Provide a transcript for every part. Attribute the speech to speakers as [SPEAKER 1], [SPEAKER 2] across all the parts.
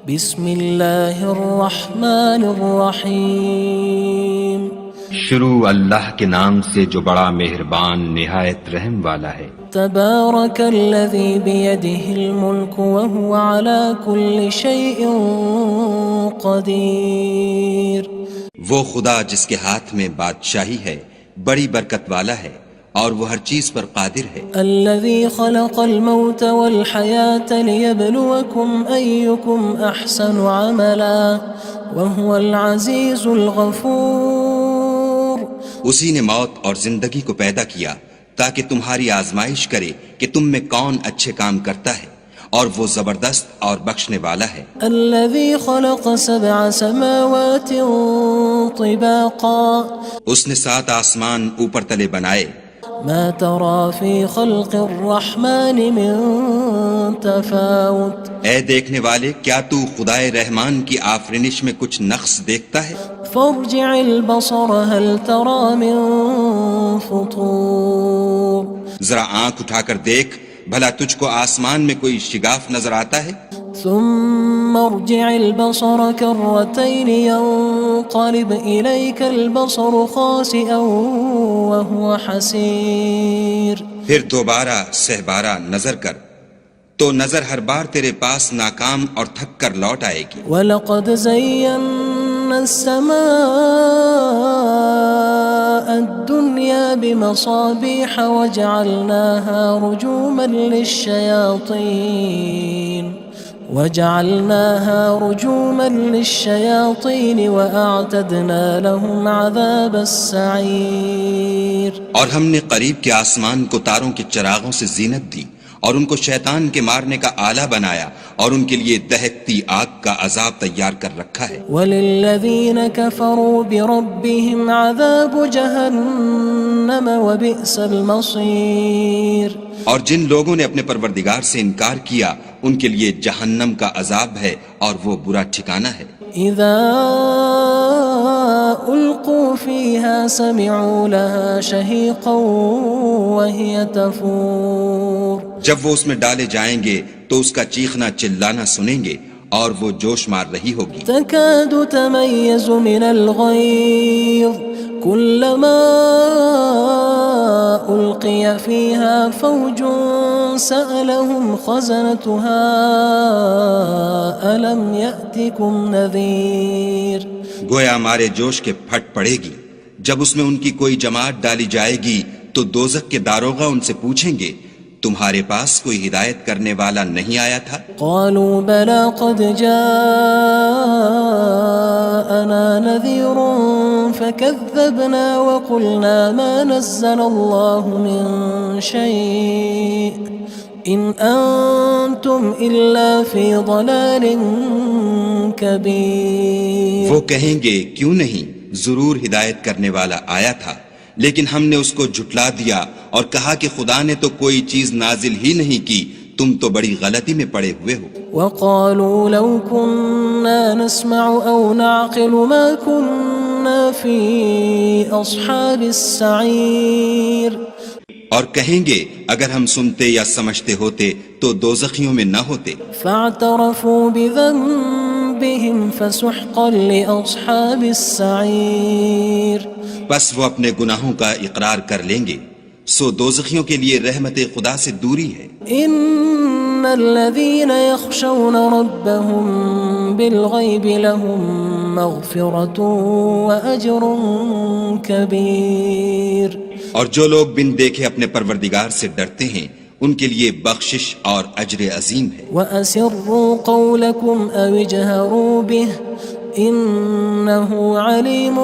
[SPEAKER 1] بسم اللہ الرحمن الرحیم
[SPEAKER 2] شروع اللہ کے نام سے جو بڑا مہربان نہایت رحم والا ہے۔
[SPEAKER 1] تبارک الذی بیدہ الملک وہو علی کل شیء قدیر۔
[SPEAKER 3] وہ خدا جس کے ہاتھ میں بادشاہی ہے بڑی برکت والا ہے اور وہ ہر چیز پر قادر ہے۔
[SPEAKER 1] الذي خلق الموت والحياة ليبلوكم أيكم أحسن عملا وهو العزيز الغفور۔
[SPEAKER 3] اسی نے موت اور زندگی کو پیدا کیا تاکہ تمہاری آزمائش کرے کہ تم میں کون اچھے کام کرتا ہے، اور وہ زبردست اور بخشنے والا ہے۔
[SPEAKER 1] الذي خلق 7 سماوات طباقا۔
[SPEAKER 3] اس نے 7 آسمان اوپر تلے بنائے۔
[SPEAKER 1] ما ترى في خلق الرحمن من تفاوت۔
[SPEAKER 3] اے دیکھنے والے، کیا تو خدائے رحمان کی آفرینش میں کچھ نقص دیکھتا ہے؟
[SPEAKER 1] فارجع البصر هل ترى من فطور۔
[SPEAKER 3] ذرا آنکھ اٹھا کر دیکھ، بھلا تجھ کو آسمان میں کوئی شگاف نظر آتا ہے؟
[SPEAKER 1] ثم ارجع البصر كرتين ينقلب إليك البصر خاسئا وهو حسير۔
[SPEAKER 3] پھر دوبارہ سہبارہ نظر کر تو نظر ہر بار تیرے پاس ناکام اور تھک کر لوٹ آئے گی۔
[SPEAKER 1] وَلَقَدْ زَيَّنَّا السَّمَاءَ الدُّنْيَا بِمَصَابِيحَ وَجَعَلْنَاهَا رُجُومًا لِلشَّيَاطِينِ وَأَعْتَدْنَا لَهُمْ عَذَابَ السَّعِيرِ۔
[SPEAKER 3] اور ہم نے قریب کے آسمان کو تاروں کے چراغوں سے زینت دی اور ان کو شیطان کے مارنے کا آلہ بنایا، اور ان کے لیے دہکتی آگ کا عذاب تیار کر رکھا ہے۔
[SPEAKER 1] وَلِلَّذِينَ كَفَرُوا بِرَبِّهِمْ عَذَابُ جَهَنَّمَ وَبِئْسَ الْمَصِيرُ۔
[SPEAKER 3] اور جن لوگوں نے اپنے پروردگار سے انکار کیا ان کے لیے جہنم کا عذاب ہے اور وہ برا ٹھکانہ ہے۔
[SPEAKER 1] اذا القوا فيها سمعوا لها شهيقا وهي تفور۔
[SPEAKER 3] جب وہ اس میں ڈالے جائیں گے تو اس کا چیخنا چلانا سنیں گے اور وہ جوش مار رہی ہوگی۔
[SPEAKER 1] تكاد تميز من الغيظ كلما ألقي فيها فوج سألهم خزنتها ألم يأتكم نذير۔
[SPEAKER 3] گویا مارے جوش کے پھٹ پڑے گی۔ جب اس میں ان کی کوئی جماعت ڈالی جائے گی تو دوزخ کے داروغہ ان سے پوچھیں گے تمہارے پاس کوئی ہدایت کرنے والا نہیں آیا تھا؟
[SPEAKER 1] قالوا بلى قد جاءنا نذير فكذبنا وقلنا ما نزل الله من شيء إن أنتم إلا في ضلال كبير۔
[SPEAKER 3] وہ کہیں گے کیوں نہیں، ضرور ہدایت کرنے والا آیا تھا، لیکن ہم نے اس کو جھٹلا دیا اور کہا کہ خدا نے تو کوئی چیز نازل ہی نہیں کی، تم تو بڑی غلطی میں پڑے ہوئے ہو۔
[SPEAKER 1] وقالوا لو كنا نسمع أو نعقل ما كنا في أصحاب السعير۔
[SPEAKER 3] اور کہیں گے اگر ہم سنتے یا سمجھتے ہوتے تو دوزخیوں میں نہ ہوتے۔
[SPEAKER 1] فاعترفوا بذنبهم فسحقا لأصحاب السعير۔
[SPEAKER 3] بس وہ اپنے گناہوں کا اقرار کر لیں گے، سو دوزخیوں کے لیے رحمت خدا سے دوری ہے۔
[SPEAKER 1] ان الذين يخشون ربهم بالغيب لهم مغفرة وأجر كبير۔
[SPEAKER 3] اور جو لوگ بن دیکھے اپنے پروردگار سے ڈرتے ہیں ان کے لیے بخشش اور اجر عظیم ہے۔
[SPEAKER 1] وَأَسِرُّوا قَوْلَكُمْ أَوِ اجْهَرُوا بِهِ إِنَّهُ عَلِيمٌ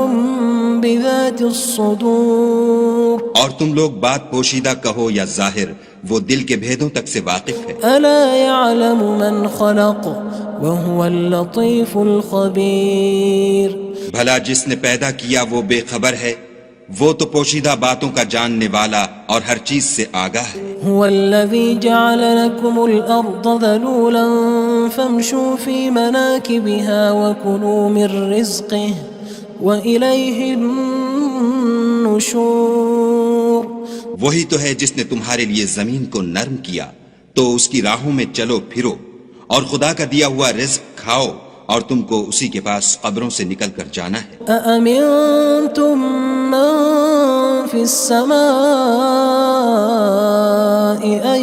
[SPEAKER 1] بِذَاتِ الصُّدُورِ۔
[SPEAKER 3] اور تم لوگ بات پوشیدہ کہو یا ظاہر، وہ دل کے بھیدوں تک سے واقف ہے۔
[SPEAKER 1] أَلَا يَعْلَمُ مَنْ خَلَقَ وَهُوَ اللَّطِيفُ الْخَبِيرُ۔
[SPEAKER 3] بھلا جس نے پیدا کیا وہ بے خبر ہے، وہ تو پوشیدہ باتوں کا جاننے والا اور ہر چیز سے آگاہ ہے۔
[SPEAKER 1] هو الذي جعل لكم الأرض ذلولا فامشوا في مناكبها وكلوا من رزقه وإليه النشور۔
[SPEAKER 3] وہی تو ہے جس نے تمہارے لیے زمین کو نرم کیا تو اس کی راہوں میں چلو پھرو اور خدا کا دیا ہوا رزق کھاؤ اور تم کو اسی کے پاس قبروں سے نکل کر جانا ہے۔
[SPEAKER 1] أأمنتم من في السماء أن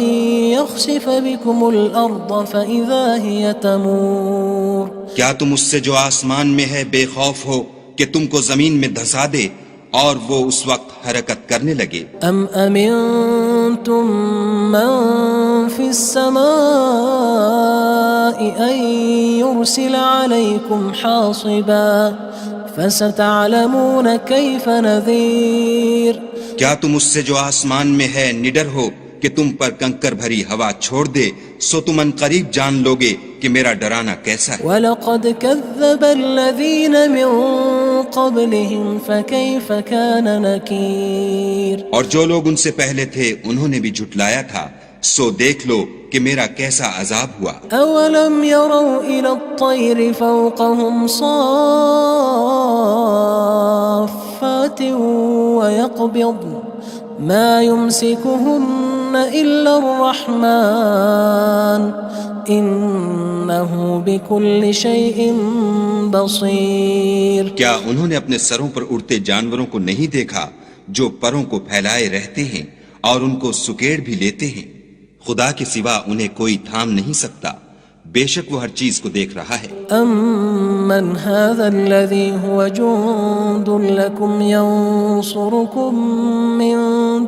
[SPEAKER 1] يخسف بكم الأرض فإذا هي تمور
[SPEAKER 3] کیا تم اس سے جو آسمان میں ہے بے خوف ہو کہ تم کو زمین میں دھسا دے اور وہ اس وقت حرکت کرنے لگے؟
[SPEAKER 1] أم أمنتم من في السماء أن يرسل عليكم حاصبا فستعلمون كيف نذير
[SPEAKER 3] کیا تم اس سے جو آسمان میں ہے نڈر ہو کہ تم پر کنکر بھری ہوا چھوڑ دے، سو تم ان قریب جان لوگے کہ میرا ڈرانا کیسا ہے۔
[SPEAKER 1] وَلَقَدْ كَذَّبَ الَّذِينَ مِن قَبْلِهِمْ فَكَيْفَ كَانَ نَكِيرٌ
[SPEAKER 3] اور جو لوگ ان سے پہلے تھے انہوں نے بھی جھٹلایا تھا، سو دیکھ لو کہ میرا کیسا عذاب ہوا۔
[SPEAKER 1] أَوَلَمْ يَرَوْا إِلَى الطَّيْرِ فَوْقَهُمْ صَافَّاتٍ وَيَقْبِضْنَ مَا يُمْسِكُهُنَّ إِلَّا الرَّحْمَنُ إِنَّهُ بِكُلِّ شَيْءٍ بَصِيرٌ
[SPEAKER 3] کیا انہوں نے اپنے سروں پر اڑتے جانوروں کو نہیں دیکھا جو پروں کو پھیلائے رہتے ہیں اور ان کو سکیڑ بھی لیتے ہیں؟ خدا کے سوا انہیں کوئی تھام نہیں سکتا، بے شک وہ ہر چیز کو دیکھ رہا ہے۔
[SPEAKER 1] أَمَّنْ هَذَا الَّذِي هُوَ جُندٌ لَكُمْ يَنصُرُكُم مِّن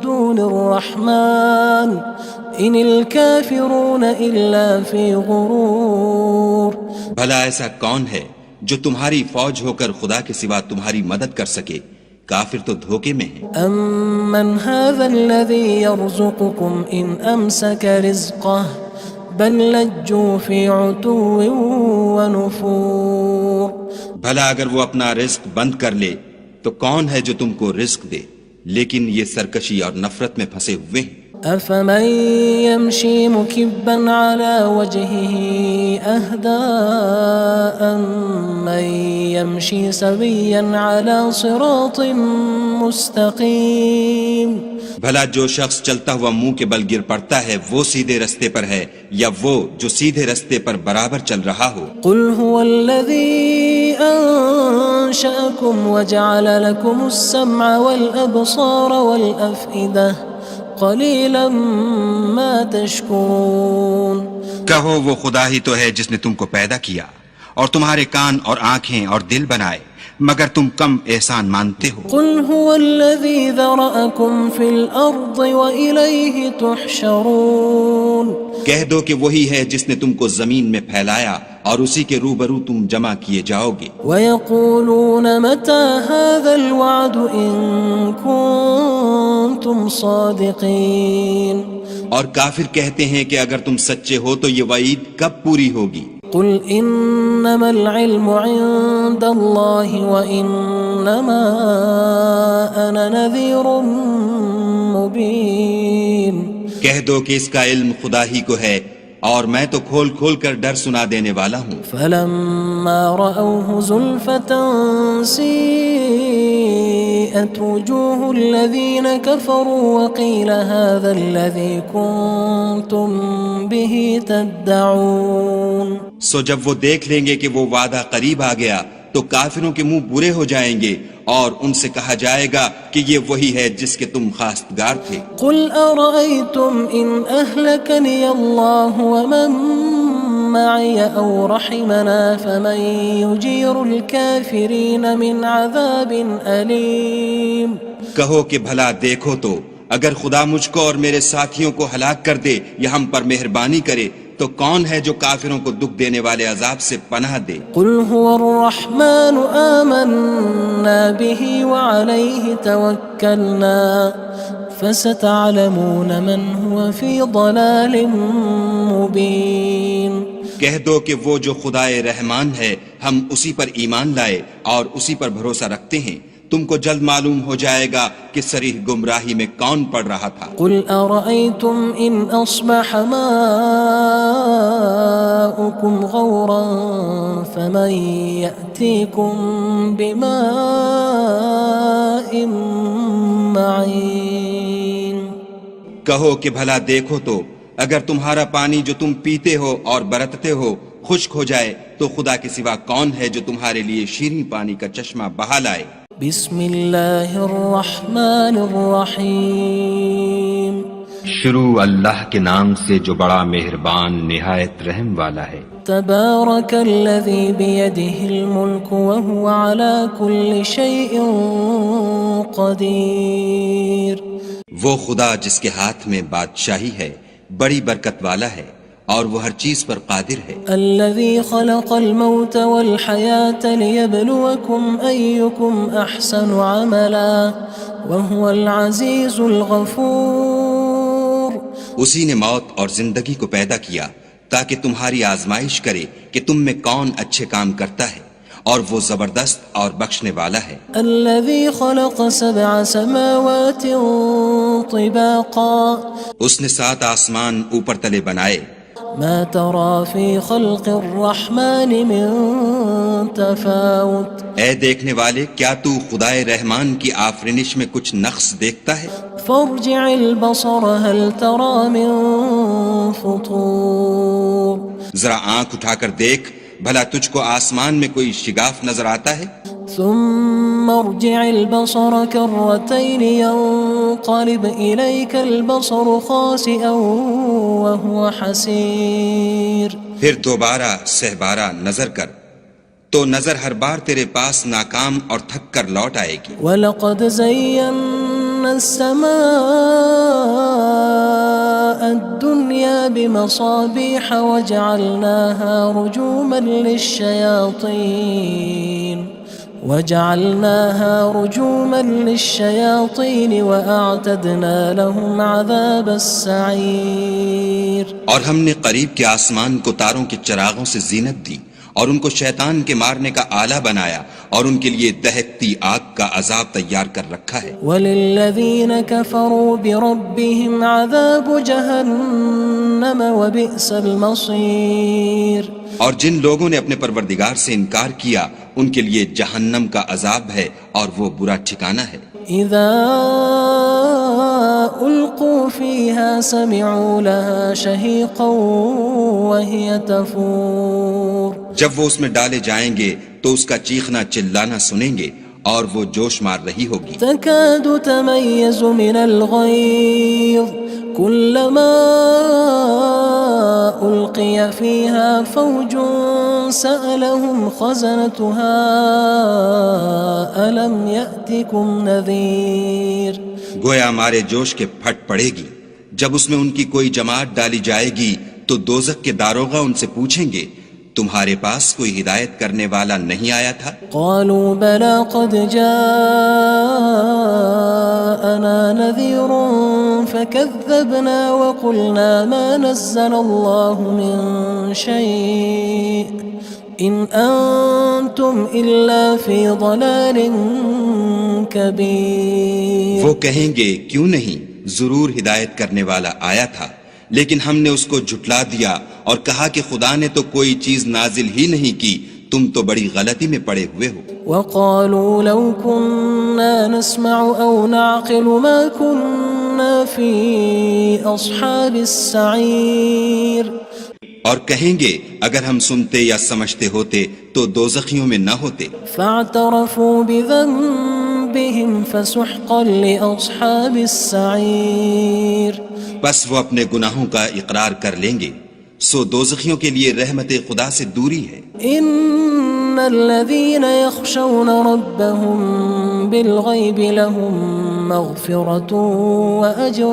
[SPEAKER 1] دُونِ الرَّحْمَنِ إِنِ الْكَافِرُونَ إِلَّا فِي غُرُورٍ
[SPEAKER 3] بھلا ایسا کون ہے جو تمہاری فوج ہو کر خدا کے سوا تمہاری مدد کر سکے؟ کافر تو دھوکے میں ہیں۔
[SPEAKER 1] أَمَّنْ هَذَا الَّذِي يَرْزُقُكُمْ إِنْ أَمْسَكَ رِزْقَهُ بَلْ لَجُّوا فِي عُتُوٍّ وَنُفُورٍ
[SPEAKER 3] بھلا اگر وہ اپنا رزق بند کر لے تو کون ہے جو تم کو رزق دے؟ لیکن یہ سرکشی اور نفرت میں پھنسے ہوئے ہیں۔
[SPEAKER 1] أَفَمَن يَمْشِي مُكِبًّا عَلَى وَجْهِهِ أَهْدَىٰ أَمَّن يَمْشِي سَوِيًّا عَلَى صِرَاطٍ مُّسْتَقِيمٍ
[SPEAKER 3] بھلا جو شخص چلتا ہوا منہ کے بل گر پڑتا ہے وہ سیدھے رستے پر ہے یا وہ جو سیدھے رستے پر برابر چل رہا ہو؟
[SPEAKER 1] قُلْ هُوَ الَّذِي أَنشَأَكُمْ وَجَعَلَ لَكُمُ السَّمْعَ وَالْأَبْصَارَ وَالْأَفْئِدَةَ قَلِيلًا مَا تَشْكُرُونَ
[SPEAKER 3] کہو وہ خدا ہی تو ہے جس نے تم کو پیدا کیا اور تمہارے کان اور آنکھیں اور دل بنائے، مگر تم کم احسان مانتے ہو۔
[SPEAKER 1] قُلْ هُوَ الَّذِي ذَرَأَكُمْ فِي الْأَرْضِ وَإِلَيْهِ تُحْشَرُونَ
[SPEAKER 3] کہہ دو کہ وہی ہے جس نے تم کو زمین میں پھیلایا اور اسی کے روبرو تم جمع کیے جاؤ گے۔
[SPEAKER 1] وَيَقُولُونَ مَتَى هَذَا الْوَعْدُ إِن كُنتُمْ صَادِقِينَ
[SPEAKER 3] اور کافر کہتے ہیں کہ اگر تم سچے ہو تو یہ وعید کب پوری ہوگی؟
[SPEAKER 1] قُلْ إِنَّمَا الْعِلْمُ عِندَ اللَّهِ وَإِنَّمَا أَنَا نَذِيرٌ مُّبِينٌ
[SPEAKER 3] کہہ دو کہ اس کا علم خدا ہی کو ہے اور میں تو کھول کھول کر ڈر سنا دینے والا ہوں۔
[SPEAKER 1] فَلَمَّا رَأَوْهُ زُلْفَةً سِيئَتْ وُجُوهُ الَّذِينَ كَفَرُوا وَقِيلَ هَذَا الَّذِي كُنتُم بِهِ تَدَّعُونَ
[SPEAKER 3] سو جب وہ دیکھ لیں گے کہ وہ وعدہ قریب آ گیا تو کافروں کے منہ برے ہو جائیں گے اور ان سے کہا جائے گا کہ یہ وہی ہے جس کے تم خواستگار تھے۔
[SPEAKER 1] قُلْ أَرَأَيْتُمْ إِنْ أَهْلَكَنِيَ اللَّهُ وَمَن مَّعِيَ أَوْ رَحِمَنَا فَمَن يُجِيرُ الْكَافِرِينَ مِنْ عَذَابٍ أَلِيمٍ
[SPEAKER 3] کہو کہ بھلا دیکھو تو اگر خدا مجھ کو اور میرے ساتھیوں کو ہلاک کر دے یا ہم پر مہربانی کرے تو کون ہے جو کافروں کو دکھ دینے والے عذاب سے پناہ دے؟
[SPEAKER 1] قُلْ هُوَ الرَّحْمَنُ آمَنَّا بِهِ وَعَلَيْهِ تَوَكَّلْنَا فَسَتَعْلَمُونَ مَنْ هُوَ فِي ضَلَالٍ مُّبِينٍ
[SPEAKER 3] کہہ دو کہ وہ جو خدائے رحمان ہے ہم اسی پر ایمان لائے اور اسی پر بھروسہ رکھتے ہیں، تم کو جلد معلوم ہو جائے گا کہ صریح گمراہی میں کون پڑ رہا تھا۔
[SPEAKER 1] قُلْ أَرَأَيْتُمْ إِنْ أَصْبَحَ مَاؤُكُمْ غَوْرًا فَمَن يَأْتِيكُم بِمَاءٍ مَّعِينٍ
[SPEAKER 3] کہو کہ بھلا دیکھو تو اگر تمہارا پانی جو تم پیتے ہو اور برتتے ہو خشک ہو جائے تو خدا کے سوا کون ہے جو تمہارے لیے شیریں پانی کا چشمہ بہا لائے؟
[SPEAKER 1] بسم اللہ الرحمن الرحیم
[SPEAKER 2] شروع اللہ کے نام سے جو بڑا مہربان نہایت رحم والا ہے۔
[SPEAKER 1] تبارک الذی بیدہ الملک وہو علی کل شیء قدیر۔
[SPEAKER 3] وہ خدا جس کے ہاتھ میں بادشاہی ہے بڑی برکت والا ہے اور وہ ہر چیز پر قادر ہے۔
[SPEAKER 1] الذي خلق الموت والحياة ليبلوكم أيكم أحسن عملا وهو العزيز الغفور۔
[SPEAKER 3] اسی نے موت اور زندگی کو پیدا کیا تاکہ تمہاری آزمائش کرے کہ تم میں کون اچھے کام کرتا ہے اور وہ زبردست اور بخشنے والا ہے۔
[SPEAKER 1] الذي خلق 7 سماوات طباقا۔
[SPEAKER 3] اس نے 7 آسمان اوپر تلے بنائے۔
[SPEAKER 1] ما ترى في خلق الرحمن من تفاوت۔
[SPEAKER 3] اے دیکھنے والے کیا تو خدائے رحمان کی آفرینش میں کچھ نقص دیکھتا ہے؟
[SPEAKER 1] فارجع البصر هل ترى من فطور۔
[SPEAKER 3] ذرا آنکھ اٹھا کر دیکھ بھلا تجھ کو آسمان میں کوئی شگاف نظر آتا ہے؟
[SPEAKER 1] ثم ارجع البصر كرتين ينقلب إليك البصر خاسئا وهو حسير۔
[SPEAKER 3] پھر دوبارہ سہبارہ نظر کر تو نظر ہر بار تیرے پاس ناکام اور تھک کر لوٹ آئے گی۔
[SPEAKER 1] وَلَقَدْ زَيَّنَّا السَّمَاءَ الدُّنْيَا بِمَصَابِيحَ وَجَعَلْنَاهَا رُجُومًا لِلشَّيَاطِينِ وَأَعْتَدْنَا لَهُمْ عَذَابَ السَّعِيرِ۔
[SPEAKER 3] اور ہم نے قریب کے آسمان کو تاروں کے چراغوں سے زینت دی اور ان کو شیطان کے مارنے کا آلہ بنایا اور ان کے لیے دہکتی آگ کا عذاب تیار کر رکھا ہے۔
[SPEAKER 1] وَلِلَّذِينَ كَفَرُوا بِرَبِّهِمْ عَذَابُ جَهَنَّمَ وَبِئْسَ الْمَصِيرُ۔
[SPEAKER 3] اور جن لوگوں نے اپنے پروردگار سے انکار کیا ان کے لیے جہنم کا عذاب ہے اور وہ برا ٹھکانہ ہے۔
[SPEAKER 1] اذا القوا فيها سمعوا لها شهيقا وهي تفور۔
[SPEAKER 3] جب وہ اس میں ڈالے جائیں گے تو اس کا چیخنا چلانا سنیں گے اور وہ جوش مار رہی ہوگی۔
[SPEAKER 1] تكاد تميز من الغيظ كلما ألقي فيها فوج سألهم خزنتها ألم يأتكم نذير۔
[SPEAKER 3] گویا مارے جوش کے پھٹ پڑے گی جب اس میں ان کی کوئی جماعت ڈالی جائے گی تو دوزخ کے داروغہ ان سے پوچھیں گے تمہارے پاس کوئی ہدایت کرنے والا نہیں آیا تھا؟
[SPEAKER 1] قالوا بلى قد جاءنا نذير فكذبنا وقلنا ما نزل الله من شيء إن أنتم إلا في ضلال كبير۔
[SPEAKER 3] وہ کہیں گے کیوں نہیں، ضرور ہدایت کرنے والا آیا تھا لیکن ہم نے اس کو جھٹلا دیا اور کہا کہ خدا نے تو کوئی چیز نازل ہی نہیں کی، تم تو بڑی غلطی میں پڑے ہوئے ہو۔
[SPEAKER 1] وقالوا لو كنا نسمع أو نعقل ما كنا في أصحاب السعير۔
[SPEAKER 3] اور کہیں گے اگر ہم سنتے یا سمجھتے ہوتے تو دوزخیوں میں نہ ہوتے۔
[SPEAKER 1] فاعترفوا بذنبهم فسحقا لأصحاب السعير۔
[SPEAKER 3] بس وہ اپنے گناہوں کا اقرار کر لیں گے، سو دوزخیوں کے لیے رحمت خدا سے دوری ہے۔
[SPEAKER 1] ان الذين يخشون ربهم بالغيب لهم مغفرة وأجر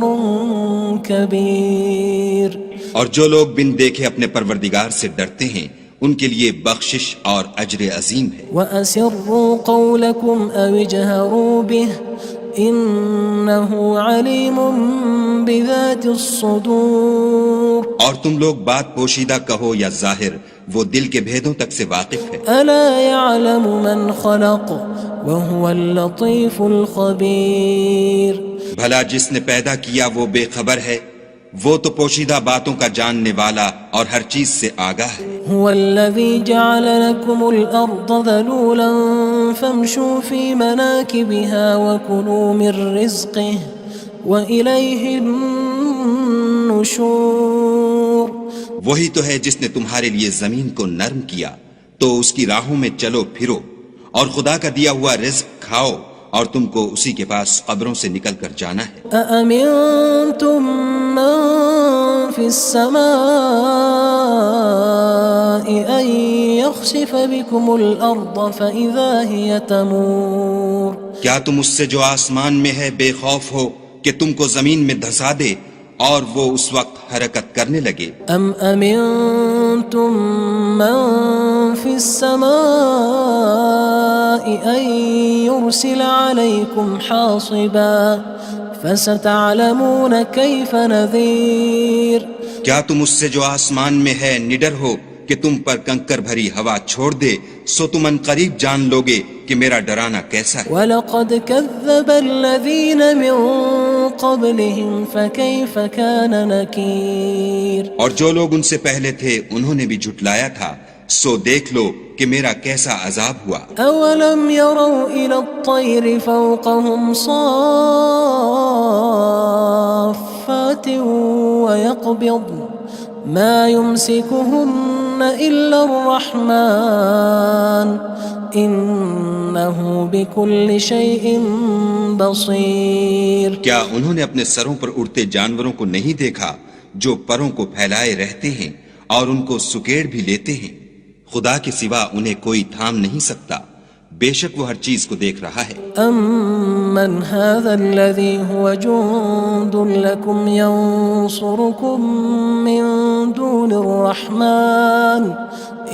[SPEAKER 1] كبير۔
[SPEAKER 3] اور جو لوگ بن دیکھے اپنے پروردگار سے ڈرتے ہیں ان کے لیے بخشش اور اجر عظیم ہے۔
[SPEAKER 1] وَأَسِرُّوا قَوْلَكُمْ أَوِ اجْهَرُوا بِهِ إِنَّهُ عَلِيمٌ بِذَاتِ الصُّدُورِ۔
[SPEAKER 3] اور تم لوگ بات پوشیدہ کہو یا ظاہر، وہ دل کے بھیدوں تک سے واقف ہے۔
[SPEAKER 1] أَلَا يَعْلَمُ مَنْ خَلَقَ وَهُوَ اللَّطِيفُ الْخَبِيرُ۔
[SPEAKER 3] بھلا جس نے پیدا کیا وہ بے خبر ہے، وہ تو پوشیدہ باتوں کا جاننے والا اور ہر چیز سے آگاہ ہے۔
[SPEAKER 1] هو الذي جعل لكم الأرض ذلولا فامشوا في مناكبها وكلوا من رزقه وإليه النشور
[SPEAKER 3] وہی تو ہے جس نے تمہارے لیے زمین کو نرم کیا تو اس کی راہوں میں چلو پھرو اور خدا کا دیا ہوا رزق کھاؤ اور تم کو اسی کے پاس قبروں سے نکل کر جانا ہے۔
[SPEAKER 1] أأمنتم من في السماء أن يخسف بكم الأرض فإذا هي تمور
[SPEAKER 3] کیا تم اس سے جو آسمان میں ہے بے خوف ہو کہ تم کو زمین میں دھسا دے اور وہ اس وقت حرکت کرنے لگے؟
[SPEAKER 1] أم أمنتم من في السماء أن يرسل عليكم حاصبا فستعلمون كيف نذير
[SPEAKER 3] کیا تم اس سے جو آسمان میں ہے نڈر ہو کہ تم پر کنکر بھری ہوا چھوڑ دے سو تم ان قریب جان لوگے کہ میرا ڈرانا کیسا ہے۔
[SPEAKER 1] وَلَقَدْ كَذَّبَ الَّذِينَ مِن قَبْلِهِمْ فَكَيْفَ كَانَ نَكِيرٌ
[SPEAKER 3] اور جو لوگ ان سے پہلے تھے انہوں نے بھی جھٹلایا تھا سو دیکھ لو کہ میرا کیسا عذاب ہوا۔
[SPEAKER 1] أَوَلَمْ يَرَوْا إِلَى الطَّيْرِ فَوْقَهُمْ صَافَّاتٍ وَيَقْبِضْنَ مَا يُمْسِكُهُنَّ إِلَّا الرَّحْمَنُ إِنَّهُ بِكُلِّ شَيْءٍ بَصِيرٌ
[SPEAKER 3] کیا انہوں نے اپنے سروں پر اڑتے جانوروں کو نہیں دیکھا جو پروں کو پھیلائے رہتے ہیں اور ان کو سکیڑ بھی لیتے ہیں؟ خدا کے سوا انہیں کوئی تھام نہیں سکتا، بے شک وہ ہر چیز کو دیکھ رہا ہے۔
[SPEAKER 1] أَمَّنْ هَذَا الَّذِي هُوَ جُندٌ لَكُمْ يَنصُرُكُم مِّن دُونِ الرَّحْمَنِ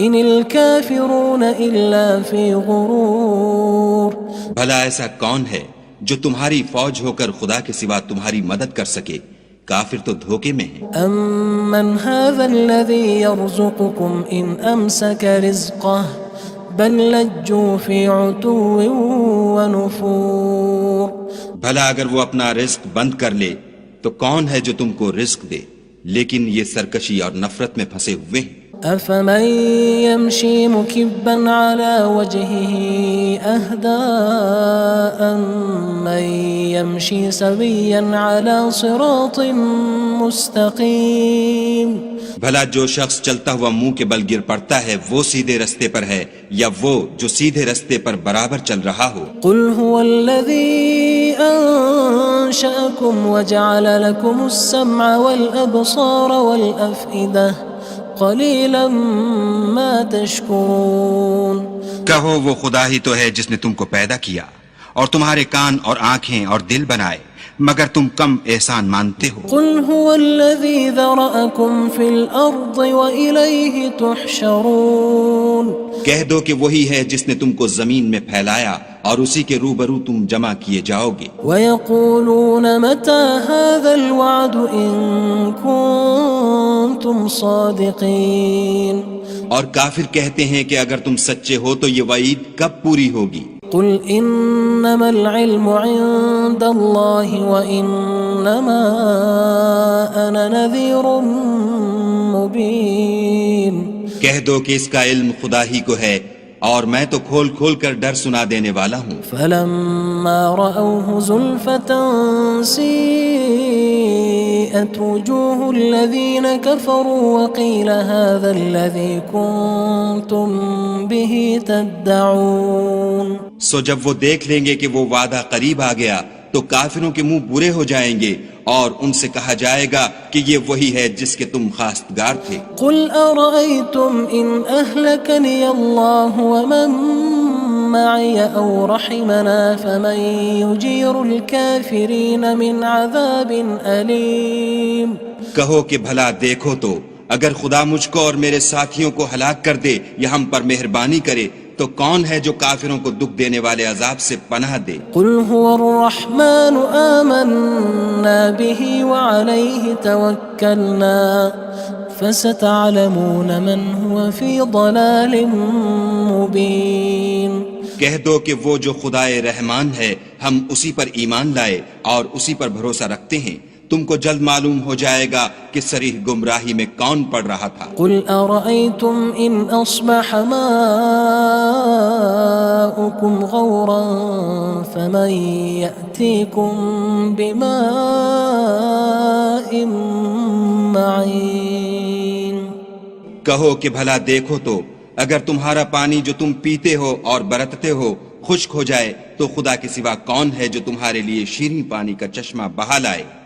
[SPEAKER 1] إِنِ الْكَافِرُونَ إِلَّا فِي غُرُورٍ
[SPEAKER 3] بھلا ایسا کون ہے جو تمہاری فوج ہو کر خدا کے سوا تمہاری مدد کر سکے؟ کافر تو دھوکے میں ہیں۔
[SPEAKER 1] أَمَّنْ هَذَا الَّذِي يَرْزُقُكُمْ إِنْ أَمْسَكَ رِزْقَهُ بَلْ لَجُّوا فِي عُتُوٍّ وَنُفُورٍ
[SPEAKER 3] بھلا اگر وہ اپنا رزق بند کر لے تو کون ہے جو تم کو رزق دے؟ لیکن یہ سرکشی اور نفرت میں پھنسے ہوئے ہیں۔
[SPEAKER 1] أَفَمَن يَمْشِي مُكِبًّا عَلَى وَجْهِهِ أَهْدَىٰ أَمَّن يَمْشِي سَوِيًّا عَلَى صِرَاطٍ مُّسْتَقِيمٍ
[SPEAKER 3] بھلا جو شخص چلتا ہوا منہ کے بل گر پڑتا ہے وہ سیدھے رستے پر ہے یا وہ جو سیدھے رستے پر برابر چل رہا ہو؟
[SPEAKER 1] قُلْ هُوَ الَّذِي أَنشَأَكُمْ وَجَعَلَ لَكُمُ السَّمْعَ وَالْأَبْصَارَ وَالْأَفْئِدَةَ قَلِيلًا مَا تَشْكُرُونَ
[SPEAKER 3] کہو وہ خدا ہی تو ہے جس نے تم کو پیدا کیا اور تمہارے کان اور آنکھیں اور دل بنائے، مگر تم کم احسان مانتے ہو۔
[SPEAKER 1] قُلْ هُوَ الَّذِي ذَرَأَكُمْ فِي الْأَرْضِ وَإِلَيْهِ تُحْشَرُونَ
[SPEAKER 3] کہہ دو کہ وہی ہے جس نے تم کو زمین میں پھیلایا اور اسی کے روبرو تم جمع کیے جاؤ گے۔
[SPEAKER 1] وَيَقُولُونَ مَتَى هَذَا الْوَعْدُ إِن كُنتُمْ صَادِقِينَ
[SPEAKER 3] اور کافر کہتے ہیں کہ اگر تم سچے ہو تو یہ وعید کب پوری ہوگی؟
[SPEAKER 1] قُلْ إِنَّمَا الْعِلْمُ عِندَ اللَّهِ وَإِنَّمَا أَنَا نَذِيرٌ مُّبِينٌ
[SPEAKER 3] کہہ دو کہ اس کا علم خدا ہی کو ہے اور میں تو کھول کھول کر ڈر سنا دینے والا ہوں۔
[SPEAKER 1] فَلَمَّا رَأَوْهُ زُلْفَةً سِيئَتْ وُجُوهُ الَّذِينَ كَفَرُوا وَقِيلَ هَذَا الَّذِي كُنتُم بِهِ تَدَّعُونَ
[SPEAKER 3] سو جب وہ دیکھ لیں گے کہ وہ وعدہ قریب آ گیا تو کافروں کے منہ برے ہو جائیں گے اور ان سے کہا جائے گا کہ یہ وہی ہے جس کے تم خواستگار تھے۔
[SPEAKER 1] قُلْ أَرَأَيْتُمْ إِنْ أَهْلَكَنِيَ اللَّهُ وَمَن مَّعِيَ أَوْ رَحِمَنَا فَمَن يُجِيرُ الْكَافِرِينَ مِنْ عَذَابٍ أَلِيمٍ
[SPEAKER 3] کہو کہ بھلا دیکھو تو اگر خدا مجھ کو اور میرے ساتھیوں کو ہلاک کر دے یا ہم پر مہربانی کرے تو کون ہے جو کافروں کو دکھ دینے والے عذاب سے پناہ دے؟
[SPEAKER 1] قُلْ هُوَ الرَّحْمَنُ آمَنَّا بِهِ وَعَلَيْهِ تَوَكَّلْنَا فَسَتَعْلَمُونَ مَنْ هُوَ فِي ضَلَالٍ مُّبِينٍ
[SPEAKER 3] کہہ دو کہ وہ جو خدائے رحمان ہے ہم اسی پر ایمان لائے اور اسی پر بھروسہ رکھتے ہیں، تم کو جلد معلوم ہو جائے گا کہ صریح گمراہی میں کون پڑ رہا تھا۔
[SPEAKER 1] قُلْ أَرَأَيْتُمْ إِنْ أَصْبَحَ مَاؤُكُمْ غَوْرًا فَمَن يَأْتِيكُم بِمَاءٍ
[SPEAKER 3] کہو کہ بھلا دیکھو تو اگر تمہارا پانی جو تم پیتے ہو اور برتتے ہو خشک ہو جائے تو خدا کے سوا کون ہے جو تمہارے لیے شیریں پانی کا چشمہ بہا لائے؟